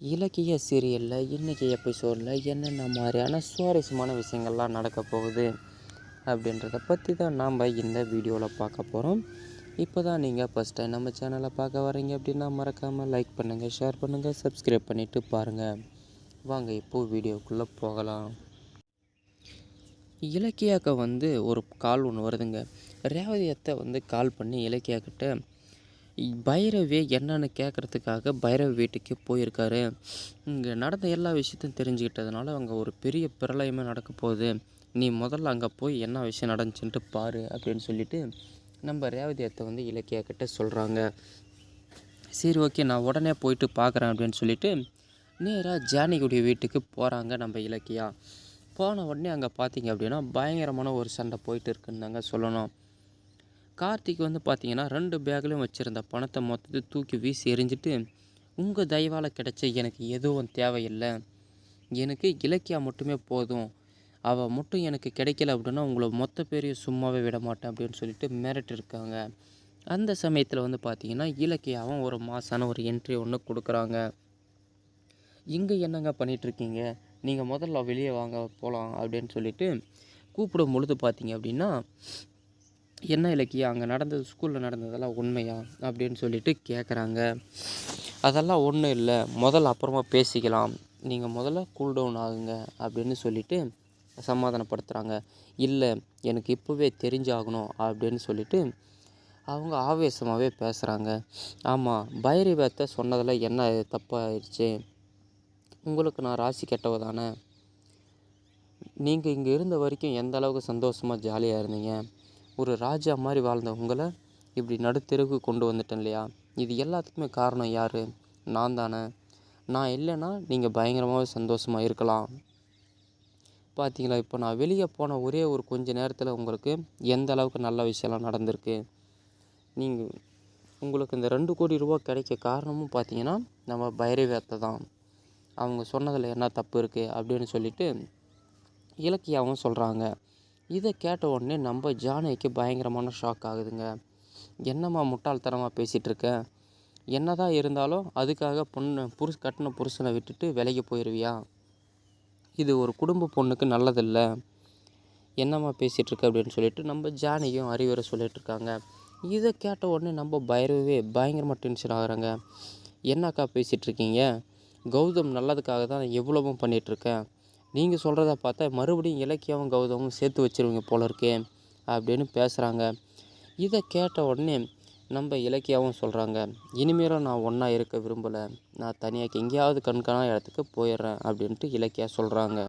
இலக்கிய சீரியலில் இன்றைக்கி எபிசோடில் என்னென்ன மாதிரியான சுவாரஸ்யமான விஷயங்கள்லாம் நடக்க போகுது அப்படின்றத பற்றி தான் நாம் இந்த வீடியோவில் பார்க்க போகிறோம். இப்போ தான் நீங்கள் ஃபஸ்ட் டைம் நம்ம சேனலை பார்க்க வரீங்க அப்படின்னா மறக்காமல் லைக் பண்ணுங்கள், ஷேர் பண்ணுங்கள், சப்ஸ்கிரைப் பண்ணிவிட்டு பாருங்கள். வாங்க இப்போது வீடியோக்குள்ளே போகலாம். இலக்கியாவுக்கு ஒரு கால் ஒன்று வருதுங்க. ரேவதி அத்தை கால் பண்ணி இலக்கியாக்கிட்ட பைரவி என்னன்னு கேட்குறதுக்காக பைரவி வீட்டுக்கு போயிருக்காரு. இங்கே நடந்த எல்லா விஷயத்தையும் தெரிஞ்சுக்கிட்டதுனால அங்கே ஒரு பெரிய பிரளயமே நடக்க போகுது. நீ முதல்ல அங்கே போய் என்ன விஷயம் நடந்துச்சுன்ட்டு பாரு அப்படின்னு சொல்லிட்டு நம்ம ரேவதி அத்தை இலக்கியா கிட்ட சொல்கிறாங்க. சரி, ஓகே, நான் உடனே போயிட்டு பார்க்குறேன் அப்படின்னு சொல்லிட்டு நேராக ஜானகியுடைய வீட்டுக்கு போகிறாங்க நம்ம இலக்கியா. போன உடனே அங்கே பார்த்தீங்க அப்படின்னா பயங்கரமான ஒரு சண்டை போயிட்டு இருக்குன்னு தாங்க சொல்லணும். கார்த்திக் பார்த்தீங்கன்னா 2 பேக்லையும் வச்சுருந்த பணத்தை மொத்தத்தை தூக்கி வீசி எறிஞ்சிட்டு, உங்கள் தயவால் கிடைச்ச எனக்கு எதுவும் தேவையில்லை, எனக்கு இலக்கியா மட்டுமே போதும், அவள் மட்டும் எனக்கு கிடைக்கல அப்படின்னா உங்களை மொத்த பேரையும் சும்மாவே விட மாட்டேன் அப்படின்னு சொல்லிட்டு மிரட்டிருக்காங்க. அந்த சமயத்தில் பார்த்தீங்கன்னா இலக்கியாவும் ஒரு மாசான ஒரு என்ட்ரி ஒன்று கொடுக்குறாங்க. இங்கே என்னங்க பண்ணிகிட்ருக்கீங்க, நீங்கள் முதல்ல வெளியே வாங்க போகலாம் அப்படின்னு சொல்லிட்டு கூப்பிடும் பொழுது பார்த்தீங்க அப்படின்னா, என்ன இலக்கியா, அங்கே நடந்தது, ஸ்கூலில் நடந்ததெல்லாம் உண்மையா அப்படின்னு சொல்லிட்டு கேட்குறாங்க. அதெல்லாம் ஒன்றும் இல்லை, முதல்ல அப்புறமா பேசிக்கலாம், நீங்கள் முதல்ல கூல் டவுன் ஆகுங்க அப்படின்னு சொல்லிட்டு சமாதானப்படுத்துகிறாங்க. இல்லை, எனக்கு இப்போவே தெரிஞ்சாகணும் அப்படின்னு சொல்லிட்டு அவங்க ஆவேசமாகவே பேசுகிறாங்க. ஆமாம், பைரவத்தை சொன்னதில் என்ன தப்பாகிடுச்சு, உங்களுக்கு நான் ராசி கெட்டவ தானே, நீங்கள் இங்கே இருந்த வரைக்கும் எந்த அளவுக்கு சந்தோஷமாக ஜாலியாக இருந்தீங்க, ஒரு ராஜா மாதிரி வாழ்ந்த உங்களை இப்படி நடுத்தெருவுக்கு கொண்டு வந்துட்டேன் இல்லையா, இது எல்லாத்துக்குமே காரணம் யார், நான் தானே, நான் இல்லைன்னா நீங்கள் பயங்கரமாகவே சந்தோஷமாக இருக்கலாம். பார்த்தீங்களா, இப்போ நான் வெளியே போன ஒரே ஒரு கொஞ்ச நேரத்தில் உங்களுக்கு எந்த அளவுக்கு நல்ல விஷயம்லாம் நடந்திருக்கு. உங்களுக்கு இந்த 2 கோடி ரூபா கிடைக்க காரணமும் பார்த்தீங்கன்னா நம்ம பைரவி அத்தை தான், அவங்க சொன்னதில் என்ன தப்பு இருக்குது அப்படின்னு சொல்லிட்டு இலக்கியாவும் சொல்கிறாங்க. இதை கேட்ட உடனே நம்ம ஜானகிக்கு பயங்கரமான ஷாக் ஆகுதுங்க. என்னம்மா முட்டாள்தனமாக பேசிகிட்ருக்க, என்ன தான் இருந்தாலும் அதுக்காக கட்டின புருஷனை விட்டுட்டு விலைக்கு போயிடுவியா, இது ஒரு குடும்ப பொண்ணுக்கு நல்லதில்லை, என்னம்மா பேசிகிட்ருக்க அப்படின்னு சொல்லிட்டு நம்ம ஜானகியும் அறிவுரை சொல்லிகிட்ருக்காங்க. இதை கேட்ட உடனே நம்ம பைரவே பயங்கரமாக டென்ஷன் ஆகுறாங்க. என்னக்கா பேசிகிட்ருக்கீங்க, கௌதம் நல்லதுக்காக தான் எவ்வளவும் பண்ணிகிட்ருக்கேன், நீங்கள் சொல்கிறத பார்த்தா மறுபடியும் இலக்கியாவும் கௌதமும் சேர்த்து வச்சுருவீங்க போல இருக்கே அப்படின்னு பேசுகிறாங்க. இதை கேட்ட உடனே நம்ம இலக்கியாவும் சொல்கிறாங்க, இனிமேலும் நான் ஒன்றா இருக்க விரும்பலை, நான் தனியாக எங்கேயாவது கண்காணாத இடத்துக்கு போயிடுறேன் அப்படின்ட்டு இலக்கியா சொல்கிறாங்க.